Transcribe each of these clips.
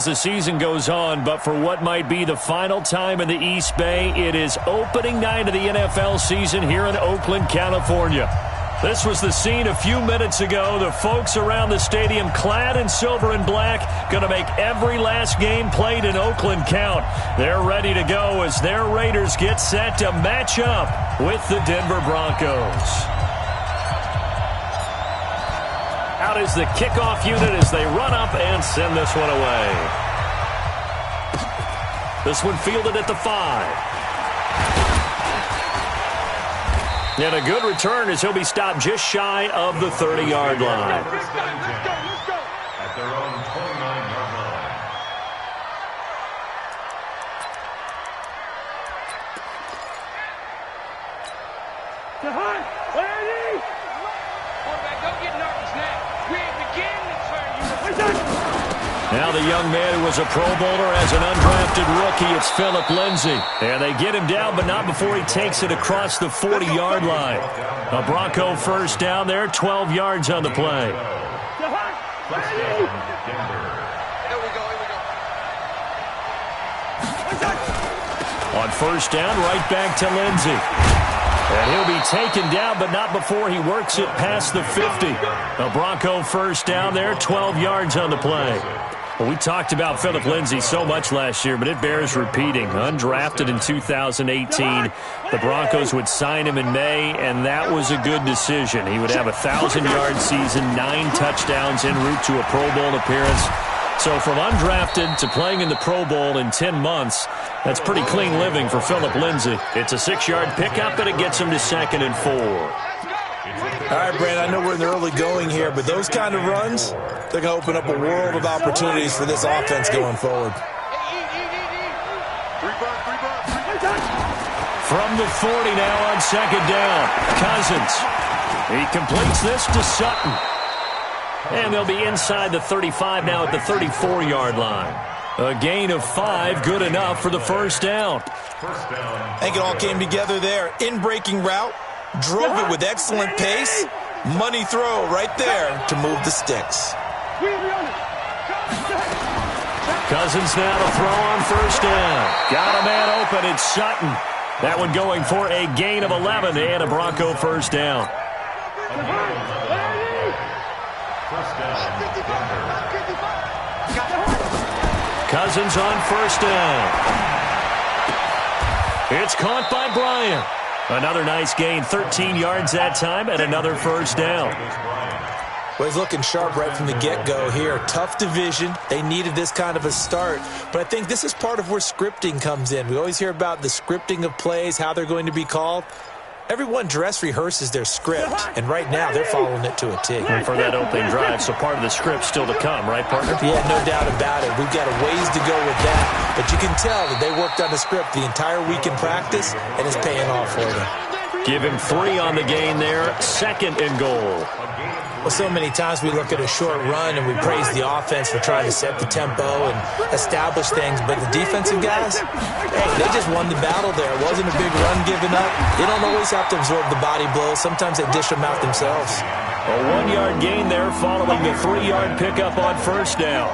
The season goes on, but for what might be the final time in the East Bay, it is opening night of the NFL season here in Oakland, California. This was the scene a few minutes ago. The folks around the stadium clad in silver and black going to make every last game played in Oakland count. They're ready to go as their Raiders get set to match up with the Denver Broncos. Out is the kickoff unit as they run up and send this one away. This one fielded at the 5. And a good return as he'll be stopped just shy of the 30-yard line. Let's go. At their own 29-yard line. Now the young man who was a Pro Bowler as an undrafted rookie, it's Philip Lindsay. And they get him down, but not before he takes it across the 40-yard line. A Bronco first down there, 12 yards on the play. On first down, right back to Lindsay. And he'll be taken down, but not before he works it past the 50. A Bronco first down there, 12 yards on the play. Well, we talked about Philip Lindsay so much last year, but it bears repeating. Undrafted in 2018, the Broncos would sign him in May, and that was a good decision. He would have a 1,000-yard season, 9 touchdowns en route to a Pro Bowl appearance. So from undrafted to playing in the Pro Bowl in 10 months, that's pretty clean living for Philip Lindsay. It's a 6-yard pickup, and it gets him to 2nd and 4. All right, Brandon, I know we're in the early going here, but those kind of runs, they're going to open up a world of opportunities for this offense going forward. From the 40 now on 2nd down, Cousins. He completes this to Sutton. And they'll be inside the 35 now at the 34-yard line. A gain of 5, good enough for the first down. I think it all came together there. In-breaking route, drove it with excellent pace. Money throw right there to move the sticks. Cousins now to throw on first down. Got a man open. It's Sutton. That one going for a gain of 11 and a Bronco first down. Cousins on first down. It's caught by Bryant. Another nice gain, 13 yards that time, and another first down. Well, he's looking sharp right from the get-go here. Tough division. They needed this kind of a start. But I think this is part of where scripting comes in. We always hear about the scripting of plays, how they're going to be called. Everyone dress rehearses their script, and right now they're following it to a T. And for that opening drive, so part of the script still to come, right, partner? Yeah, no doubt about it. We've got a ways to go with that, but you can tell that they worked on the script the entire week in practice, and it's paying off for them. Give him 3 on the gain there, 2nd and goal. Well, so many times we look at a short run and we praise the offense for trying to set the tempo and establish things, but the defensive guys, hey, they just won the battle there. It wasn't a big run given up. They don't always have to absorb the body blows. Sometimes they dish them out themselves. A 1-yard gain there following the 3-yard pickup on first down.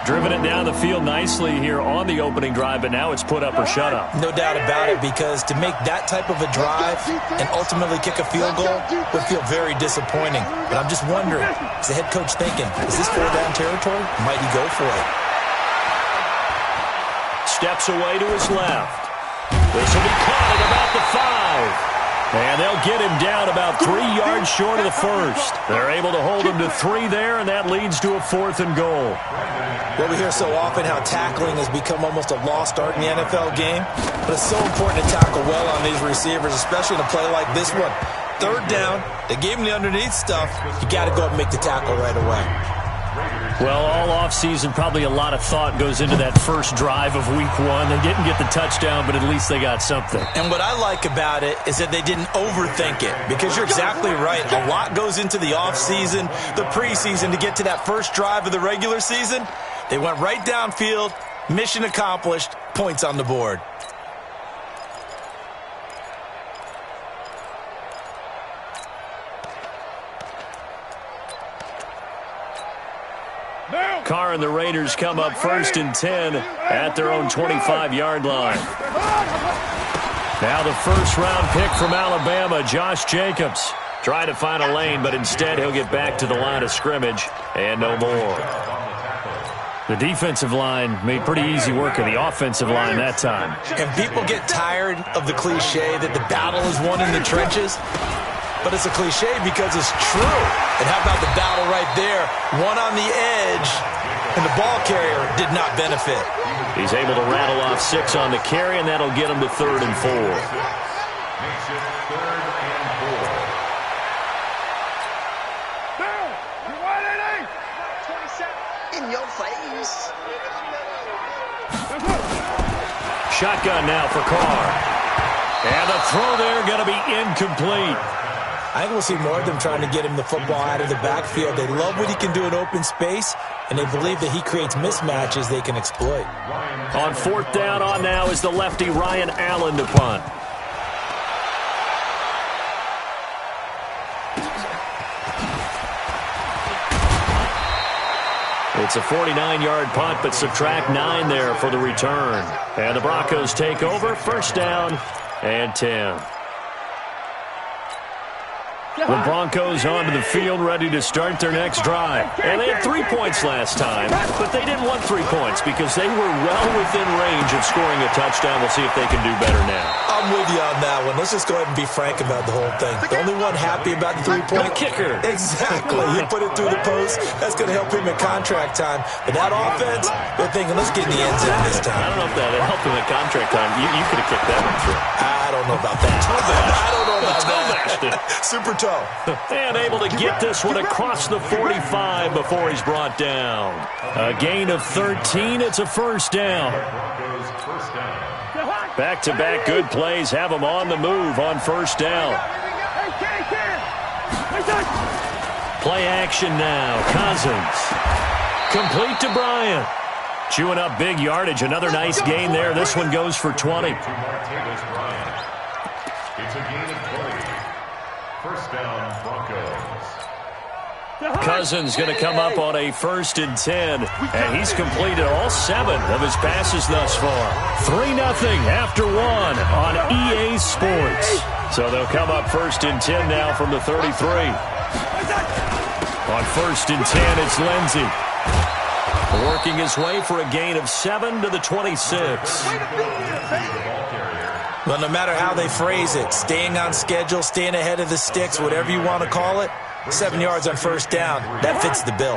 Driven it down the field nicely here on the opening drive, but now it's put up or shut up. No doubt about it, because to make that type of a drive and ultimately kick a field goal would feel very disappointing. But I'm just wondering, is the head coach thinking, is this 4-down territory? Might he go for it? Steps away to his left. This will be caught at about the 5. And they'll get him down about 3 yards short of the first. They're able to hold him to 3 there, and that leads to a 4th and goal. Well, we hear so often how tackling has become almost a lost art in the NFL game, but it's so important to tackle well on these receivers, especially in a play like this one. 3rd down, they gave him the underneath stuff. You got to go up and make the tackle right away. Well, all offseason, probably a lot of thought goes into that first drive of week 1. They didn't get the touchdown, but at least they got something. And what I like about it is that they didn't overthink it, because you're exactly right. A lot goes into the offseason, the preseason, to get to that first drive of the regular season. They went right downfield, mission accomplished, points on the board. Carr and the Raiders come up 1st and 10 at their own 25-yard line. Now the first-round pick from Alabama, Josh Jacobs, trying to find a lane, but instead he'll get back to the line of scrimmage and no more. The defensive line made pretty easy work of the offensive line that time. And people get tired of the cliche that the battle is won in the trenches. But it's a cliche because it's true. And how about the battle right there? One on the edge, and the ball carrier did not benefit. He's able to rattle off 6 on the carry, and that'll get him to 3rd and 4. Makes it 3rd and 4. In your face. Shotgun now for Carr. And the throw there going to be incomplete. I think we'll see more of them trying to get him the football out of the backfield. They love what he can do in open space, and they believe that he creates mismatches they can exploit. On 4th down on now is the lefty Ryan Allen to punt. It's a 49-yard punt, but subtract 9 there for the return. And the Broncos take over, 1st down and 10. The Broncos onto the field, ready to start their next drive. And they had 3 points last time, but they didn't want 3 points because they were well within range of scoring a touchdown. We'll see if they can do better now. I'm with you on that one. Let's just go ahead and be frank about the whole thing. The only one happy about the 3-point kicker. Exactly. He put it through the post. That's going to help him in contract time. But that offense, they're thinking, let's get in the end zone this time. I don't know if that helped him in contract time. You could have kicked that one through. I don't know about that. I don't know about that. Super toe. And able to get this one across the 45 before he's brought down. A gain of 13. It's a 1st down. Back-to-back good plays have him on the move on 1st down. Play action now. Cousins. Complete to Bryant. Chewing up big yardage. Another nice gain there. This one goes for 20. It's a gain of 20. 1st down, Broncos. Cousins going to come up on a 1st and 10, and he's completed all 7 of his passes thus far. 3-0 after 1 on EA Sports. So they'll come up 1st and 10 now from the 33. On 1st and 10, it's Lindsey. Working his way for a gain of 7 to the 26. Well, no matter how they phrase it, staying on schedule, staying ahead of the sticks, whatever you want to call it, 7 yards on 1st down, that fits the bill.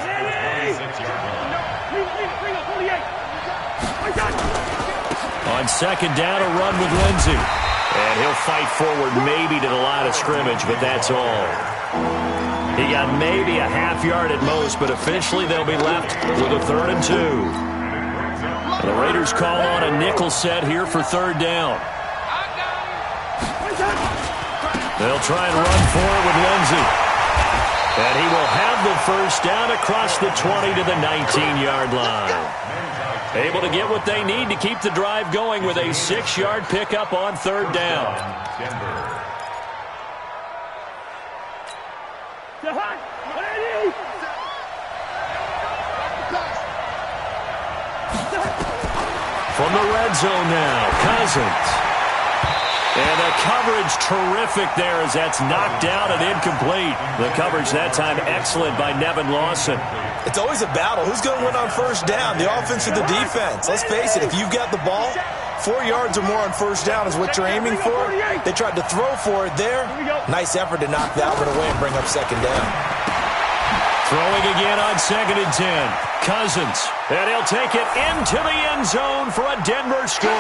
On 2nd down, a run with Lindsey. And he'll fight forward maybe to the line of scrimmage, but that's all. He got maybe a half yard at most, but officially they'll be left with a 3rd and 2. The Raiders call on a nickel set here for 3rd down. They'll try and run forward with Lindsey. And he will have the 1st down across the 20 to the 19-yard line. Able to get what they need to keep the drive going with a 6-yard pickup on 3rd down. From the red zone now, Cousins. And the coverage terrific there as that's knocked down and incomplete. The coverage that time excellent by Nevin Lawson. It's always a battle. Who's going to win on 1st down, the offense or the defense? Let's face it, if you've got the ball, 4 yards or more on 1st down is what you're aiming for. They tried to throw for it there. Nice effort to knock that one away and bring up 2nd down. Throwing again on 2nd and 10. Cousins. And he'll take it into the end zone for a Denver score.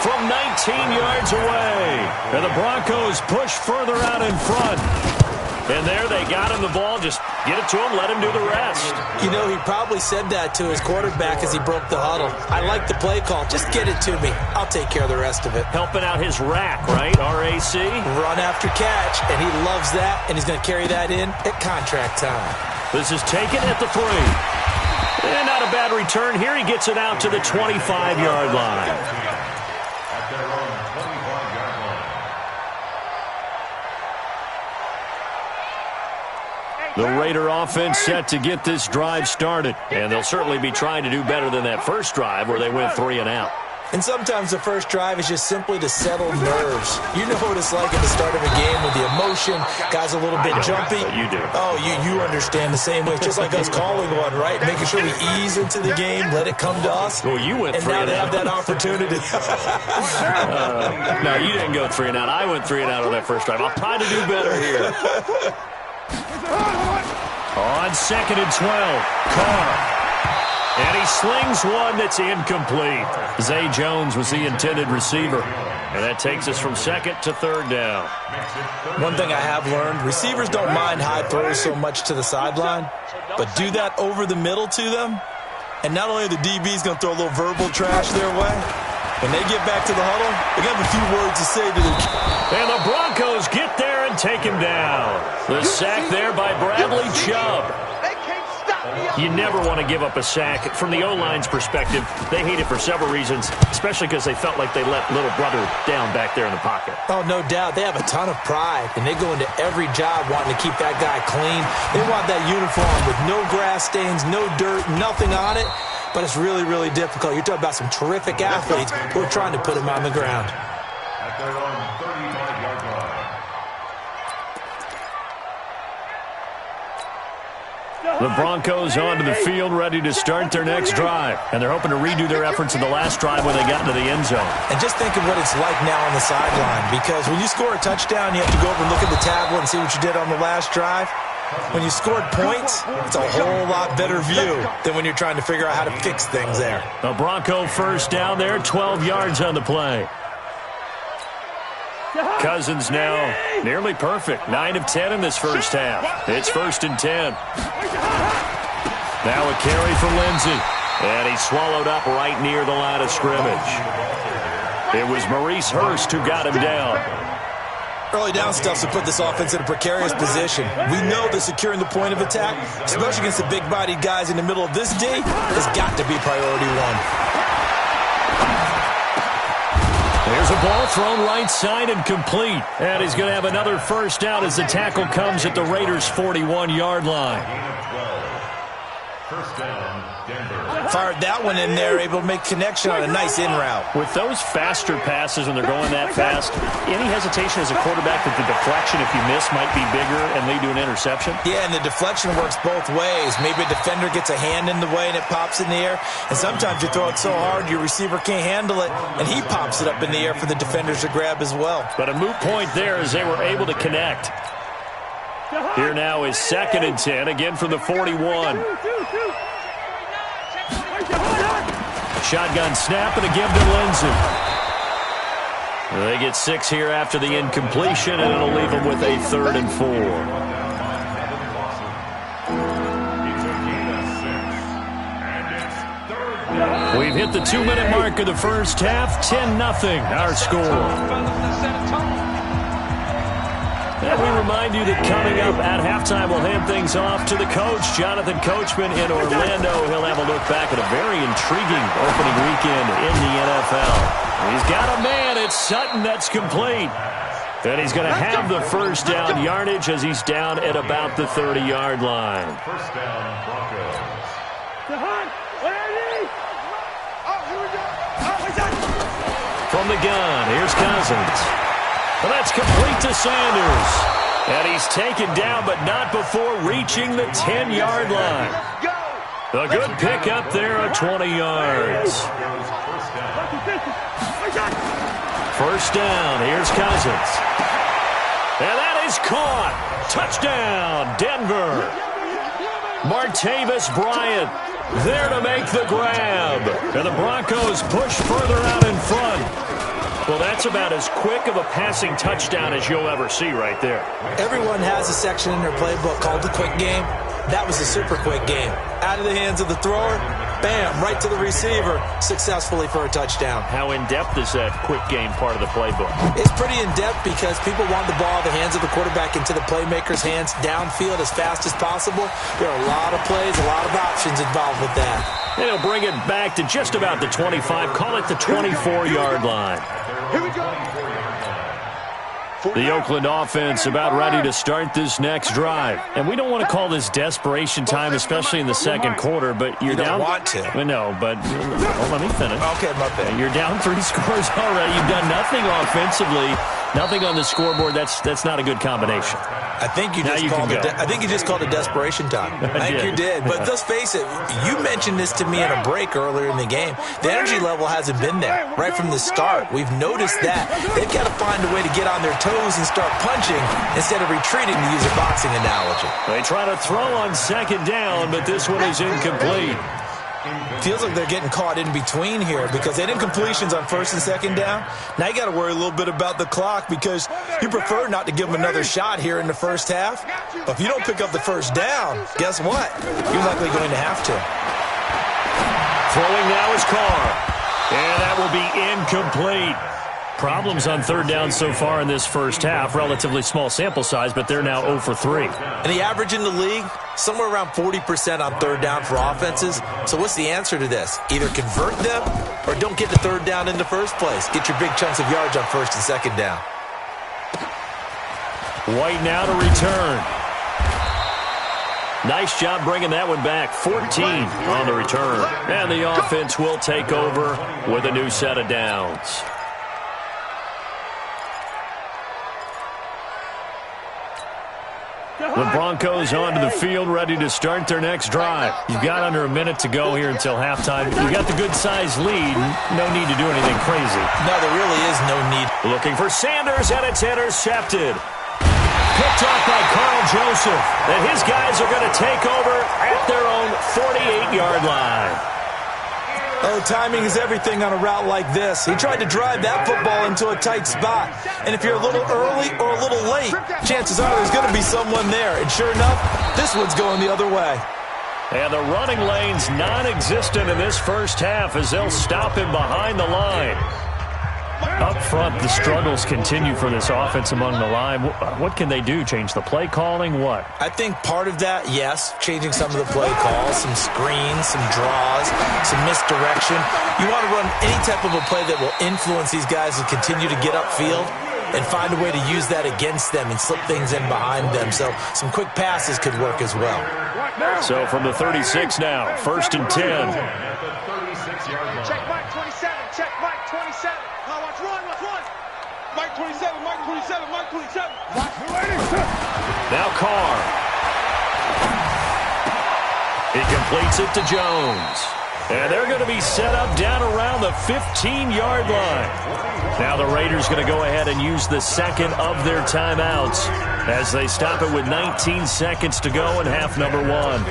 From 19 yards away. And the Broncos push further out in front. And there they got him the ball. Just get it to him, let him do the rest. You know, he probably said that to his quarterback as he broke the huddle. I like the play call. Just get it to me. I'll take care of the rest of it. Helping out his rack, right? RAC. Run after catch, and he loves that, and he's going to carry that in at contract time. This is taken at the 3. And not a bad return here. He gets it out to the 25-yard line. At their own 25-yard line. The Raider offense set to get this drive started. And they'll certainly be trying to do better than that first drive where they went 3 and out. And sometimes the first drive is just simply to settle nerves. You know what it's like at the start of a game with the emotion. Guys a little bit jumpy. You do. Oh, you understand the same way. It's just like us calling one, right? Making sure we ease into the game, let it come to us. Well, you went and 3 now and they out. have that opportunity. No, you didn't go 3 and out. I went 3 and out on that first drive. I'll try to do better here. On 2nd and 12, Carr. And he slings one that's incomplete. Zay Jones was the intended receiver. And that takes us from 2nd to 3rd down. One thing I have learned, receivers don't mind high throws so much to the sideline, but do that over the middle to them, and not only are the DBs going to throw a little verbal trash their way, when they get back to the huddle, they're going to have a few words to say to them. And the Broncos get there and take him down. The sack there by Bradley Chubb. You never want to give up a sack. From the O-line's perspective, they hate it for several reasons, especially because they felt like they let little brother down back there in the pocket. Oh, no doubt. They have a ton of pride, and they go into every job wanting to keep that guy clean. They want that uniform with no grass stains, no dirt, nothing on it, but it's really, really difficult. You're talking about some terrific athletes who are trying to put him on the ground. At their own 35-yard line. The Broncos onto the field, ready to start their next drive. And they're hoping to redo their efforts in the last drive when they got into the end zone. And just think of what it's like now on the sideline, because when you score a touchdown, you have to go over and look at the tablet and see what you did on the last drive. When you scored points, it's a whole lot better view than when you're trying to figure out how to fix things there. A Bronco first down there, 12 yards on the play. Cousins now nearly perfect. 9 of 10 in this first half. It's 1st and 10. Now a carry for Lindsey. And he's swallowed up right near the line of scrimmage. It was Maurice Hurst who got him down. Early down stuff to put this offense in a precarious position. We know that securing the point of attack, especially against the big-bodied guys in the middle of this D, has got to be priority one. There's a ball thrown right side and complete. And he's going to have another first down as the tackle comes at the Raiders' 41-yard line. First down, Denver. Fired that one in there, able to make connection on a nice in route. With those faster passes when they're going that fast, any hesitation as a quarterback that the deflection, if you miss, might be bigger and lead to an interception? Yeah, and the deflection works both ways. Maybe a defender gets a hand in the way and it pops in the air. And sometimes you throw it so hard your receiver can't handle it, and he pops it up in the air for the defenders to grab as well. But a moot point there as they were able to connect. Here now is 2nd and 10, again from the 41. Shotgun snap and a give to Lindsey. They get 6 here after the incompletion, and it'll leave them with a 3rd and 4. We've hit the 2-minute mark of the first half. 10-0 our score. And we remind you that coming up at halftime, we'll hand things off to the coach, Jonathan Coachman in Orlando. He'll have a look back at a very intriguing opening weekend in the NFL. He's got a man at Sutton that's complete. And he's going to have the first down yardage as he's down at about the 30-yard line. First down, Broncos. From the gun, here's Cousins. Well, that's complete to Sanders. And he's taken down, but not before reaching the 10-yard line. A good pickup there of 20 yards. First down, here's Cousins. And that is caught. Touchdown, Denver. Martavis Bryant there to make the grab. And the Broncos push further out in front. Well, that's about as quick of a passing touchdown as you'll ever see right there. Everyone has a section in their playbook called the quick game. That was a super quick game. Out of the hands of the thrower, bam, right to the receiver, successfully for a touchdown. How in-depth is that quick game part of the playbook? It's pretty in-depth because people want the ball out of the hands of the quarterback into the playmaker's hands downfield as fast as possible. There are a lot of plays, a lot of options involved with that. And he'll bring it back to just about the 25, call it the 24-yard line. Here we go. The Oakland offense about ready to start this next drive. And we don't want to call this desperation time, especially in the second quarter, but you're down. You don't want to. No, but let me finish. Okay, my bad. You're down 3 scores already. You've done nothing offensively, nothing on the scoreboard. That's not a good combination. I think you just called it desperation time. I think you did. But let's face it, you mentioned this to me in a break earlier in the game. The energy level hasn't been there right from the start. We've noticed that. They've got to find a way to get on their toes and start punching instead of retreating, to use a boxing analogy. They try to throw on second down, but this one is incomplete. Feels like they're getting caught in between here because they didn't completions on first and second down. Now you got to worry a little bit about the clock because you prefer not to give them another shot here in the first half. But if you don't pick up the first down, guess what? You're likely going to have to. Throwing now is Carr. And that will be incomplete. Problems on third down so far in this first half. Relatively small sample size, but they're now 0 for 3. And the average in the league, somewhere around 40% on third down for offenses. So what's the answer to this? Either convert them or don't get the third down in the first place. Get your big chunks of yards on first and second down. White now to return. Nice job bringing that one back. 14 on the return. And the offense will take over with a new set of downs. The Broncos onto the field, ready to start their next drive. You've got under a minute to go here until halftime. You got the good-sized lead. No need to do anything crazy. No, there really is no need. Looking for Sanders, and it's intercepted. Picked off by Carl Joseph. And his guys are going to take over at their own 48-yard line. Oh, timing is everything on a route like this. He tried to drive that football into a tight spot. And if you're a little early or a little late, chances are there's going to be someone there. And sure enough, this one's going the other way. And the running lane's non-existent in this first half as they'll stop him behind the line. Up front, the struggles continue for this offense among the line. What can they do? Change the play calling? What? I think part of that, yes, changing some of the play calls, some screens, some draws, some misdirection. You want to run any type of a play that will influence these guys and continue to get upfield and find a way to use that against them and slip things in behind them. So some quick passes could work as well. So from the 36 now, 1st and 10. Check Mike 27, check Mike 27. Watch one. Mike 27, Mike 27, Mike 27. Now Carr. He completes it to Jones. And they're going to be set up down around the 15-yard line. Now the Raiders going to go ahead and use the second of their timeouts as they stop it with 19 seconds to go in half number 1.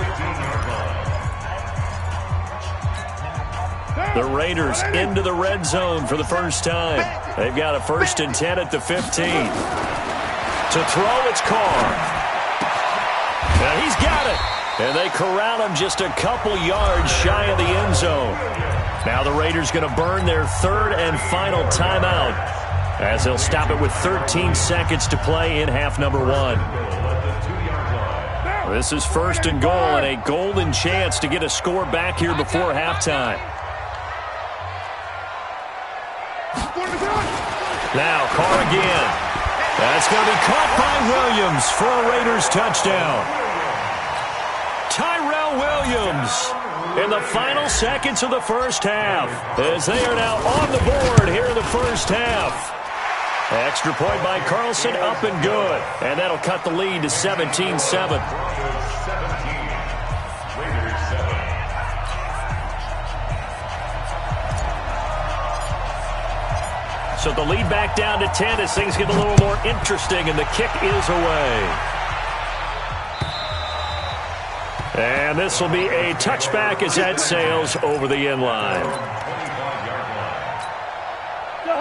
The Raiders into the red zone for the first time. They've got a 1st and 10 at the 15. To throw, it's Carr. Now he's got it. And they corral him just a couple yards shy of the end zone. Now the Raiders going to burn their 3rd and final timeout as they'll stop it with 13 seconds to play in half number 1. This is 1st and goal and a golden chance to get a score back here before halftime. Now Carr again. That's going to be caught by Williams for a Raiders touchdown. Tyrell Williams in the final seconds of the first half as they are now on the board here in the first half. Extra point by Carlson, up and good. And that'll cut the lead to 17-7. So the lead back down to 10 as things get a little more interesting, and the kick is away. And this will be a touchback as that sails over the end line.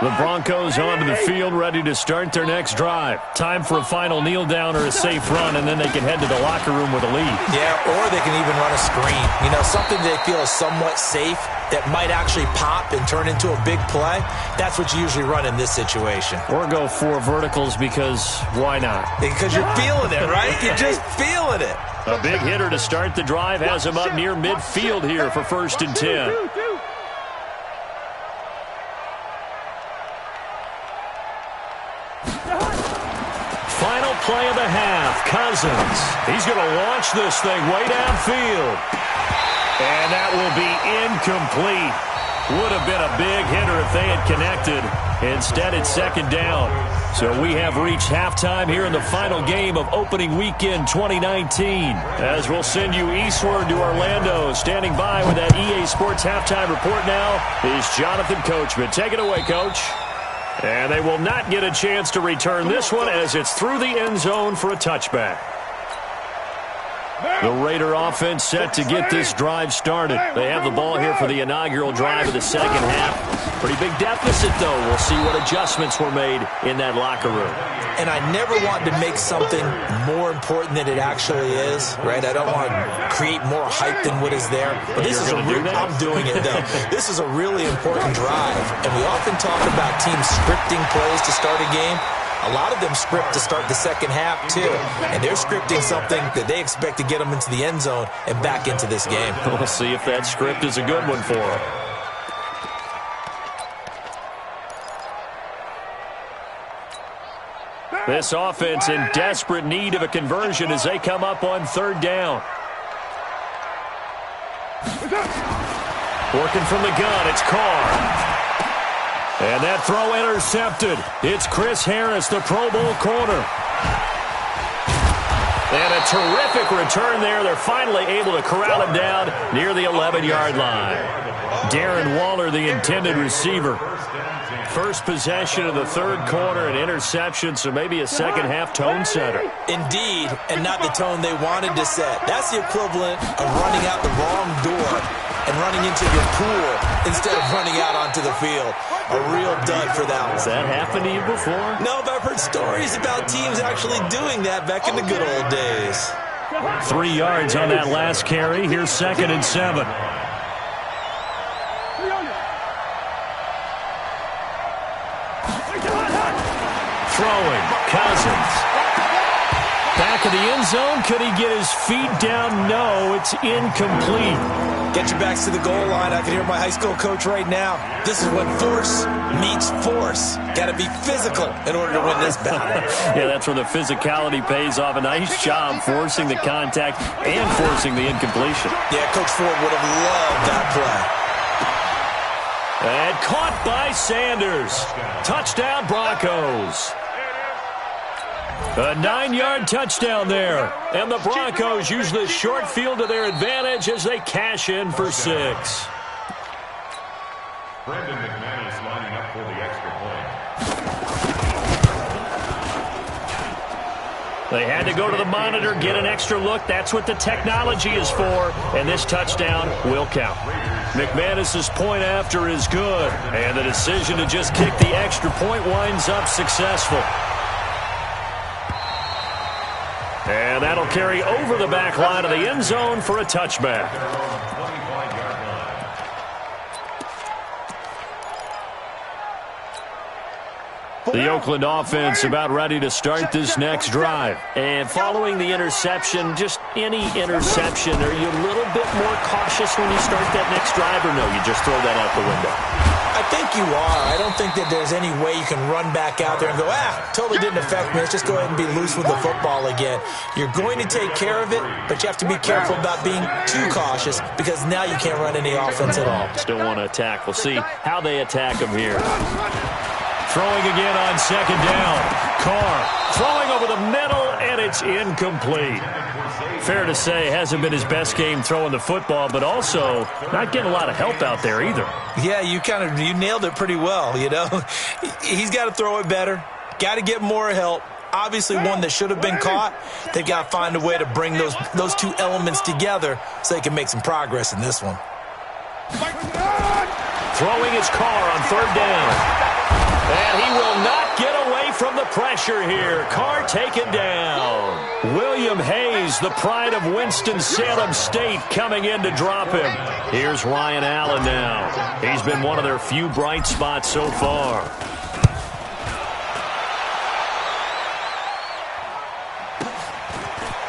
The Broncos onto the field, ready to start their next drive. Time for a final kneel down or a safe run, and then they can head to the locker room with a lead. Yeah, or they can even run a screen. You know, something they feel is somewhat safe that might actually pop and turn into a big play. That's what you usually run in this situation. Or go 4 verticals because why not? Because you're feeling it, right? You're just feeling it. A big hitter to start the drive has him up near midfield here for 1st and 10. play of the half. Cousins. He's going to launch this thing way downfield. And that will be incomplete. Would have been a big hitter if they had connected. Instead, it's second down. So we have reached halftime here in the final game of opening weekend 2019. As we'll send you eastward to Orlando. Standing by with that EA Sports halftime report now is Jonathan Coachman. Take it away, Coach. And they will not get a chance to return this one as it's through the end zone for a touchback. The Raider offense set to get this drive started. They have the ball here for the inaugural drive of the second half. Pretty big deficit, though. We'll see what adjustments were made in that locker room. And I never want to make something more important than it actually is, right? I don't want to create more hype than what is there. But this is I'm doing it, though. This is a really important drive. And we often talk about teams scripting plays to start a game. A lot of them script to start the second half, too. And they're scripting something that they expect to get them into the end zone and back into this game. We'll see if that script is a good one for them. This offense in desperate need of a conversion as they come up on third down. Working from the gun, it's Carr. And that throw intercepted. It's Chris Harris, the Pro Bowl corner. And a terrific return there. They're finally able to corral him down near the 11-yard line. Darren Waller, the intended receiver. First possession of the third quarter, an interception, so maybe a second-half tone setter. Indeed, and not the tone they wanted to set. That's the equivalent of running out the wrong door and running into your pool instead of running out onto the field. A real dud for that one. Has that happened to you before? No, but I've heard stories about teams actually doing that back in the good old days. 3 yards on that last carry. Here's 2nd and 7. Throwing, Cousins. Back of the end zone. Could he get his feet down? No, it's incomplete. Get your backs to the goal line. I can hear my high school coach right now. This is when force meets force. Got to be physical in order to win this battle. Yeah, that's where the physicality pays off. A nice job forcing the contact and forcing the incompletion. Yeah, Coach Ford would have loved that play. And caught by Sanders. Touchdown, Broncos. A 9-yard touchdown there. And the Broncos use the short field to their advantage as they cash in for 6. Brendan McManus lining up for the extra point. They had to go to the monitor, get an extra look. That's what the technology is for. And this touchdown will count. McManus's point after is good. And the decision to just kick the extra point winds up successful. And that'll carry over the back line of the end zone for a touchback. The Oakland offense about ready to start this next drive. And following the interception, just any interception, are you a little bit more cautious when you start that next drive, or no, you just throw that out the window? I think you are. I don't think that there's any way you can run back out there and go, totally didn't affect me. Let's just go ahead and be loose with the football again. You're going to take care of it, but you have to be careful about being too cautious because now you can't run any offense at all. Still want to attack. We'll see how they attack them here. Throwing again on second down. Carr throwing over the middle, and it's incomplete. Fair to say, hasn't been his best game throwing the football, but also not getting a lot of help out there either. Yeah, you nailed it pretty well, you know. He's got to throw it better. Got to get more help. Obviously one that should have been caught. They've got to find a way to bring those two elements together so they can make some progress in this one. Throwing his Carr on third down. And he will not get away from the pressure here. Carr taken down. William Hayes, the pride of Winston-Salem State, coming in to drop him. Here's Ryan Allen now. He's been one of their few bright spots so far.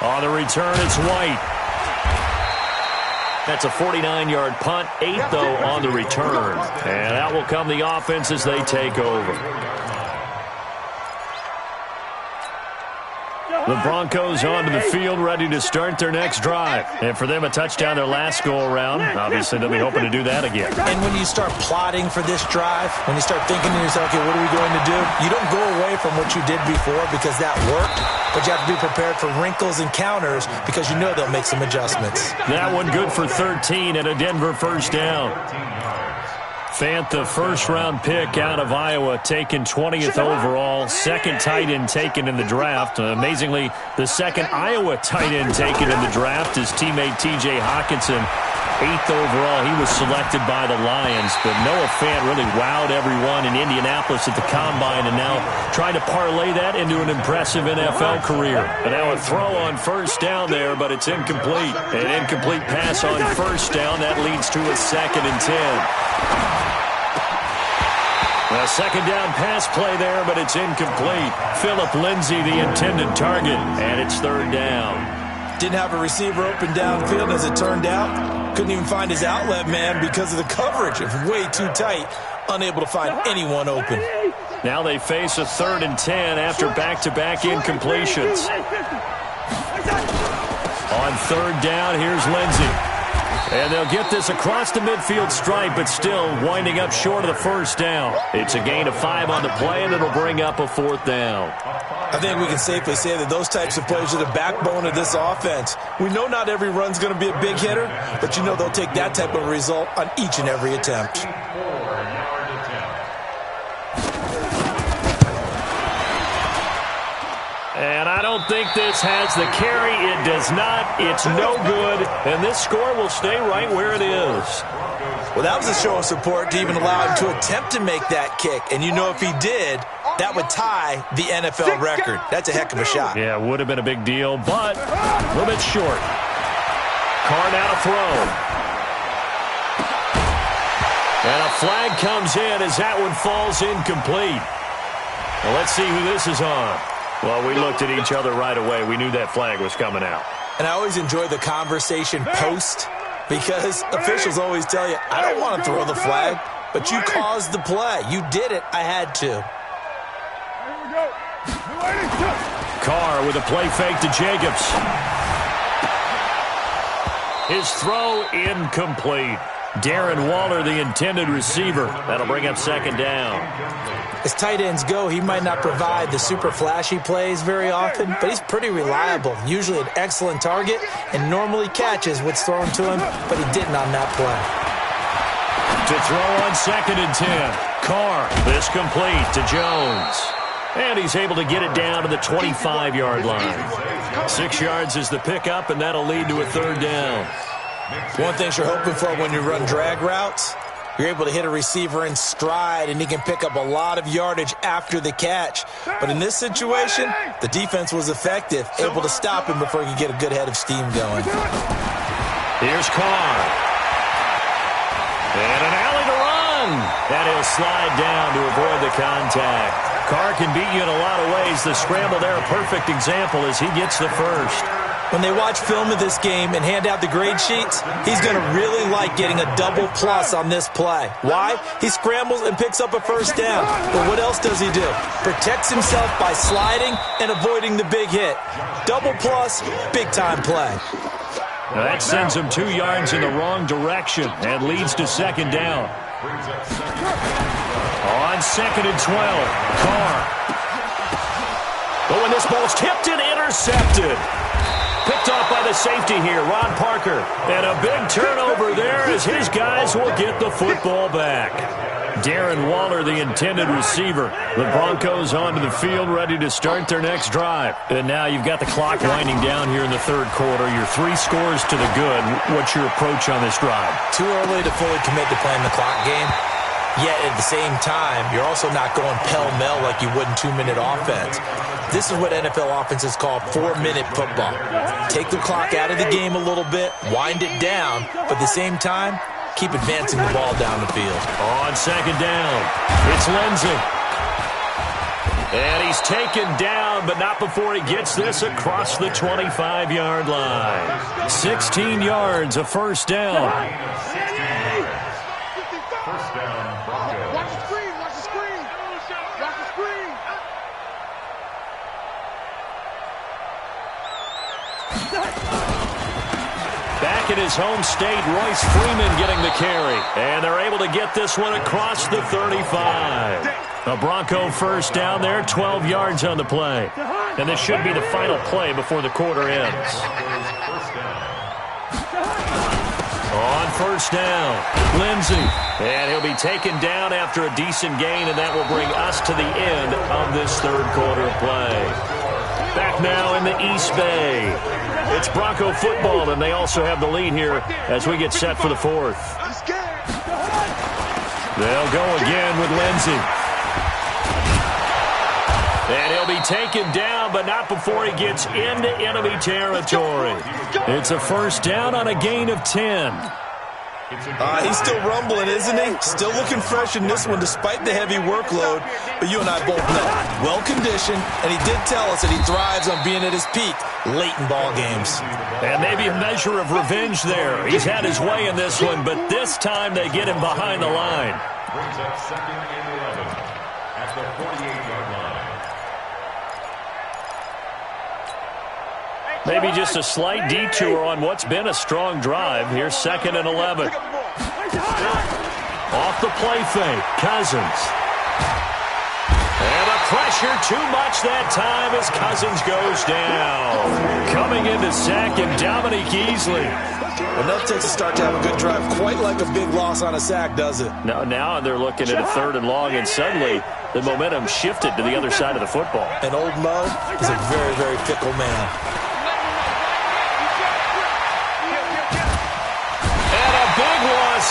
On the return, it's White. That's a 49-yard punt, 8, though, on the return. And out will come the offense as they take over. The Broncos onto the field, ready to start their next drive. And for them, a touchdown their last go-around. Obviously, they'll be hoping to do that again. And when you start plotting for this drive, when you start thinking to yourself, okay, what are we going to do? You don't go away from what you did before because that worked, but you have to be prepared for wrinkles and counters because you know they'll make some adjustments. That one good for 13 and a Denver first down. Fant, the first-round pick out of Iowa, taken 20th overall, second tight end taken in the draft. Amazingly, the second Iowa tight end taken in the draft is teammate T.J. Hawkinson. 8th overall, he was selected by the Lions, but Noah Fant really wowed everyone in Indianapolis at the Combine and now trying to parlay that into an impressive NFL career. And now a throw on first down there, but it's incomplete. An incomplete pass on first down. That leads to a 2nd and 10. A second down pass play there, but it's incomplete. Philip Lindsay, the intended target, and it's 3rd down. Didn't have a receiver open downfield as it turned out. Couldn't even find his outlet man because of the coverage. It was way too tight. Unable to find anyone open. Now they face a 3rd and 10 after back-to-back incompletions. On 3rd down, here's Lindsay. And they'll get this across the midfield stripe, but still winding up short of the first down. It's a gain of 5 on the play, and it'll bring up a 4th down. I think we can safely say that those types of plays are the backbone of this offense. We know not every run's going to be a big hitter, but you know they'll take that type of result on each and every attempt. And I don't think this has the carry. It does not. It's no good. And this score will stay right where it is. Well, that was a show of support to even allow him to attempt to make that kick. And you know if he did, that would tie the NFL record. That's a heck of a shot. Yeah, it would have been a big deal, but a little bit short. Carr now to throw. And a flag comes in as that one falls incomplete. Well, let's see who this is on. Well, we looked at each other right away. We knew that flag was coming out. And I always enjoy the conversation post because officials always tell you, I don't want to throw the flag, but you caused the play. You did it. I had to. Carr with a play fake to Jacobs. His throw incomplete. Darren Waller, the intended receiver. That'll bring up 2nd down. As tight ends go, he might not provide the super flashy plays very often, but he's pretty reliable. Usually an excellent target and normally catches what's thrown to him, but he didn't on that play. To throw on 2nd and 10. Carr, this complete to Jones. And he's able to get it down to the 25-yard line. 6 yards is the pickup, and that'll lead to a 3rd down. One thing you're hoping for when you run drag routes, you're able to hit a receiver in stride, and he can pick up a lot of yardage after the catch. But in this situation, the defense was effective, able to stop him before he could get a good head of steam going. Here's Carr. And an alley to run. And he'll slide down to avoid the contact. Carr can beat you in a lot of ways. The scramble there, a perfect example as he gets the first. When they watch film of this game and hand out the grade sheets, he's going to really like getting a double plus on this play. Why? He scrambles and picks up a first down. But what else does he do? Protects himself by sliding and avoiding the big hit. Double plus, big-time play. Now that sends him 2 yards in the wrong direction and leads to 2nd down. On 2nd and 12, Carr. But when this ball's tipped and intercepted. Picked off by the safety here, Ron Parker. And a big turnover there as his guys will get the football back. Darren Waller, the intended receiver. The Broncos onto the field, ready to start their next drive. And now you've got the clock winding down here in the 3rd quarter. You're 3 scores to the good. What's your approach on this drive? Too early to fully commit to playing the clock game. Yet at the same time, you're also not going pell-mell like you would in 2-minute offense. This is what NFL offenses call 4-minute football. Take the clock out of the game a little bit, wind it down, but at the same time, keep advancing the ball down the field. On 2nd down, it's Lindsay. And he's taken down, but not before he gets this across the 25-yard line. 16 yards, a first down. First down, Broncos. Watch the screen, watch the screen. Watch the screen. Back in his home state, Royce Freeman getting the carry. And they're able to get this one across the 35. A Bronco first down there, 12 yards on the play. And this should be the final play before the quarter ends. On first down, Lindsey. And he'll be taken down after a decent gain, and that will bring us to the end of this third quarter of play. Back now in the East Bay. It's Bronco football, and they also have the lead here as we get set for the fourth. They'll go again with Lindsey. And he'll be taken down, but not before he gets into enemy territory. It's a first down on a gain of 10. He's still rumbling, isn't he? Still looking fresh in this one despite the heavy workload. But you and I both know, well-conditioned, and he did tell us that he thrives on being at his peak late in ball games. And maybe a measure of revenge there. He's had his way in this one, but this time they get him behind the line. Brings up 2nd and 11 at the 48-yard line. Maybe just a slight detour on what's been a strong drive. Here's 2nd and 11. Off the play fake, Cousins. And a pressure too much that time as Cousins goes down. Coming in to sack and Dominique Easley. Enough takes a start to have a good drive, quite like a big loss on a sack, does it? Now they're looking at a 3rd and long, and suddenly the momentum shifted to the other side of the football. And old Mo is a very, very fickle man.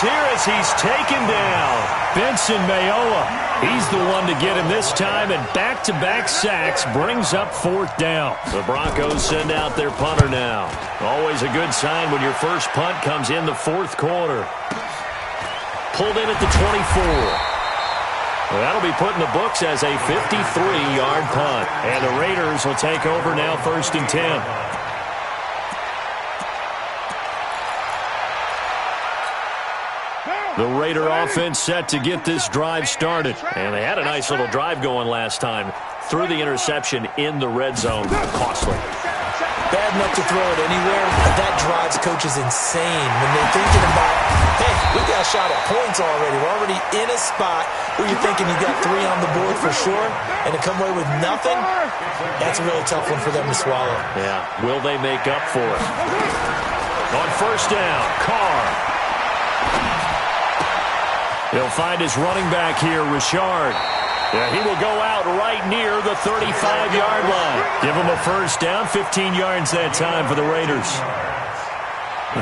Here as he's taken down. Benson Mayowa. He's the one to get him this time, and back-to-back sacks brings up 4th down. The Broncos send out their punter now. Always a good sign when your first punt comes in the 4th quarter. Pulled in at the 24. Well, that'll be put in the books as a 53-yard punt. And the Raiders will take over now 1st and 10. The Raider offense set to get this drive started. And they had a nice little drive going last time. Threw the interception in the red zone. Costly. Bad enough to throw it anywhere, but that drives coaches insane when they're thinking about, hey, we got a shot at points already. We're already in a spot where you're thinking you got 3 on the board for sure, and to come away with nothing, that's a really tough one for them to swallow. Yeah, will they make up for it? On first down, Carr. He'll find his running back here, Richard. Yeah, he will go out right near the 35-yard line. Give him a first down, 15 yards that time for the Raiders.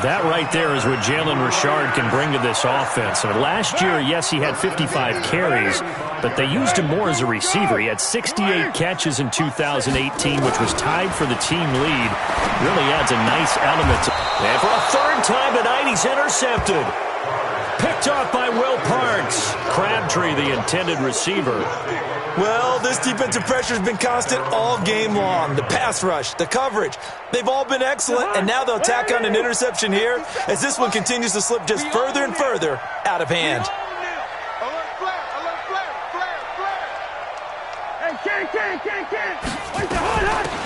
That right there is what Jalen Richard can bring to this offense. I mean, last year, yes, he had 55 carries, but they used him more as a receiver. He had 68 catches in 2018, which was tied for the team lead. Really adds a nice element. And for a 3rd time tonight, he's intercepted. Picked off by Will Parks. Crabtree, the intended receiver. Well, this defensive pressure has been constant all game long. The pass rush, the coverage, they've all been excellent, and now they'll tack on an interception here as this one continues to slip just further and further out of hand.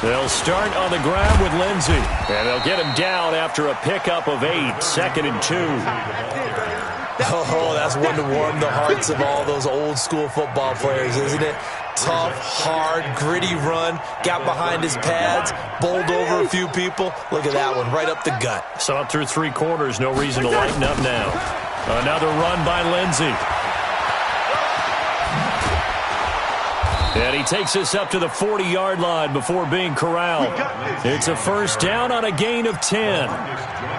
They'll start on the ground with Lindsey, and they'll get him down after a pickup of 8, 2nd and 2. Oh, that's one to warm the hearts of all those old-school football players, isn't it? Tough, hard, gritty run, got behind his pads, bowled over a few people. Look at that one, right up the gut. So up through 3 quarters, no reason to lighten up now. Another run by Lindsey. And he takes us up to the 40-yard line before being corralled. It's a first down on a gain of 10.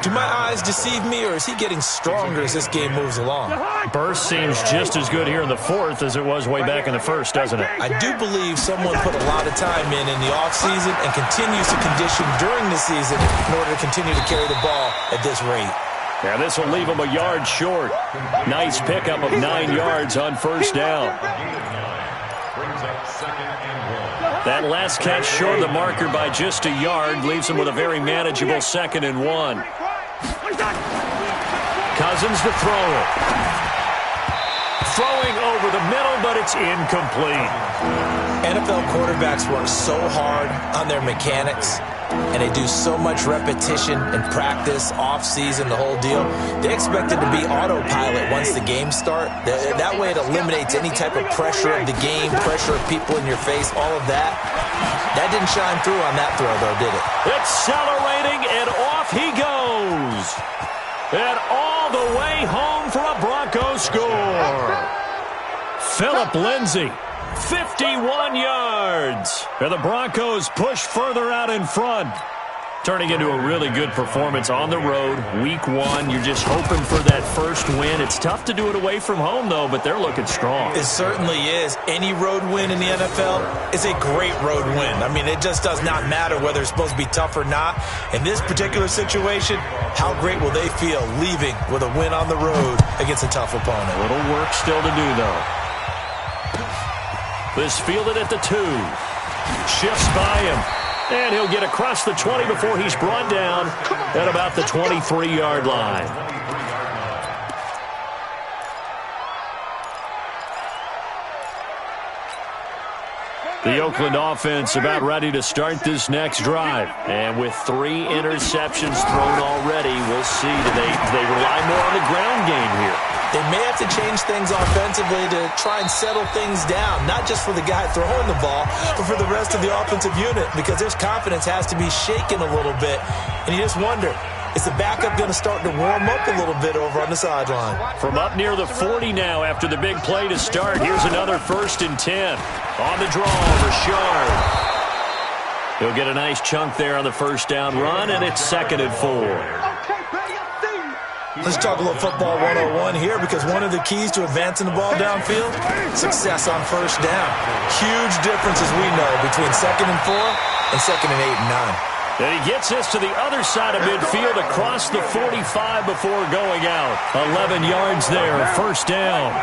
Do my eyes deceive me, or is he getting stronger as this game moves along? Burst seems just as good here in the 4th as it was way back in the 1st, doesn't it? I do believe someone put a lot of time in the offseason and continues to condition during the season in order to continue to carry the ball at this rate. Yeah, this will leave him a yard short. Nice pickup of 9 yards on first down. That last catch short of the marker by just a yard leaves him with a very manageable 2nd and 1. Cousins to throw it. Throwing over the middle, but it's incomplete. NFL quarterbacks work so hard on their mechanics, and they do so much repetition and practice, off-season, the whole deal. They expect it to be autopilot once the games start. That way it eliminates any type of pressure of the game, pressure of people in your face, all of that. That didn't shine through on that throw, though, did it? Accelerating, and off he goes. And all the way home for a Broncos score. Phillip Lindsay, 51 yards. And the Broncos push further out in front. Turning into a really good performance on the road. Week 1, you're just hoping for that first win. It's tough to do it away from home, though, but they're looking strong. It certainly is. Any road win in the NFL is a great road win. I mean, it just does not matter whether it's supposed to be tough or not. In this particular situation, how great will they feel leaving with a win on the road against a tough opponent? A little work still to do, though. This fielded at the 2. Shifts by him. And he'll get across the 20 before he's brought down at about the 23-yard line. The Oakland offense about ready to start this next drive. And with 3 interceptions thrown already, we'll see. Do they rely more on the ground game here? They may have to change things offensively to try and settle things down, not just for the guy throwing the ball, but for the rest of the offensive unit, because their confidence has to be shaken a little bit. And you just wonder, is the backup going to start to warm up a little bit over on the sideline? From up near the 40 now after the big play to start, here's another 1st and 10. On the draw, Rashard. He'll get a nice chunk there on the first down run, and it's 2nd and 4. Let's talk a little football 101 here, because one of the keys to advancing the ball downfield, success on first down. Huge difference, as we know, between 2nd and 4 and 2nd and 8 and 9. And he gets this to the other side of midfield across the 45 before going out. 11 yards there, 1st down.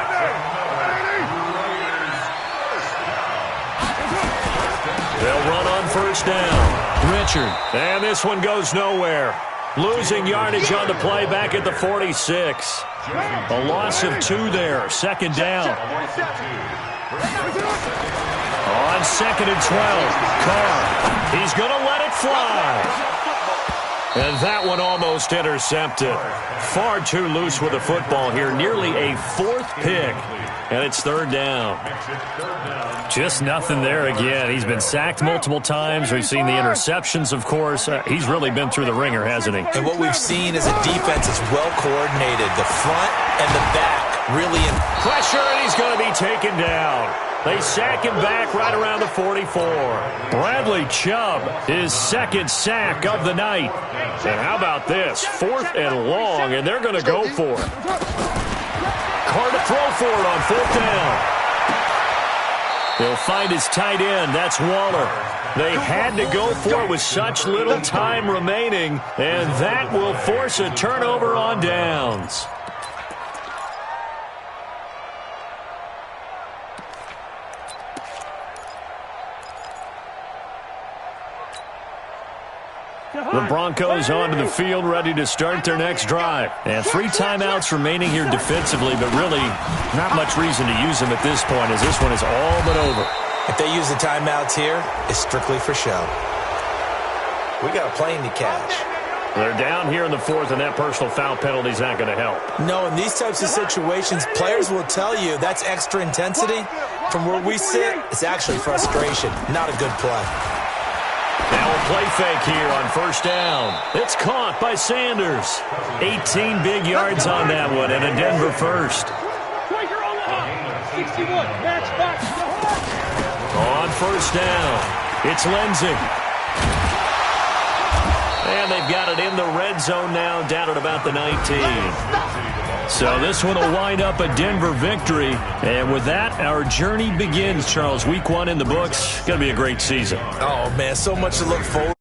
They'll run on 1st down. Richard. And this one goes nowhere. Losing yardage on the play back at the 46. A loss of 2 there. 2nd down. On 2nd and 12. Carr. He's going to let it fly. And that one almost intercepted. Far too loose with the football here. Nearly a 4th pick. And it's 3rd down. Just nothing there again. He's been sacked multiple times. We've seen the interceptions, of course. He's really been through the ringer, hasn't he? And what we've seen is a defense that's well coordinated. The front and the back really in pressure, and he's going to be taken down. They sack him back right around the 44. Bradley Chubb, his 2nd sack of the night. And how about this? 4th and long, and they're going to go for it. Carr to throw for it on 4th down. He'll find his tight end. That's Waller. They had to go for it with such little time remaining, and that will force a turnover on downs. The Broncos onto the field, ready to start their next drive. And 3 timeouts remaining here defensively, but really not much reason to use them at this point, as this one is all but over. If they use the timeouts here, it's strictly for show. We got a plane to catch. They're down here in the 4th, and that personal foul penalty is not going to help. No, in these types of situations, players will tell you that's extra intensity. From where we sit, it's actually frustration, not a good play. Now a play fake here on 1st down. It's caught by Sanders. 18 big yards on that one, and a Denver first. On 1st down, it's Lindsay. And they've got it in the red zone now, down at about the 19. So this one will wind up a Denver victory. And with that, our journey begins, Charles. Week 1 in the books. Going to be a great season. Oh, man, so much to look forward to.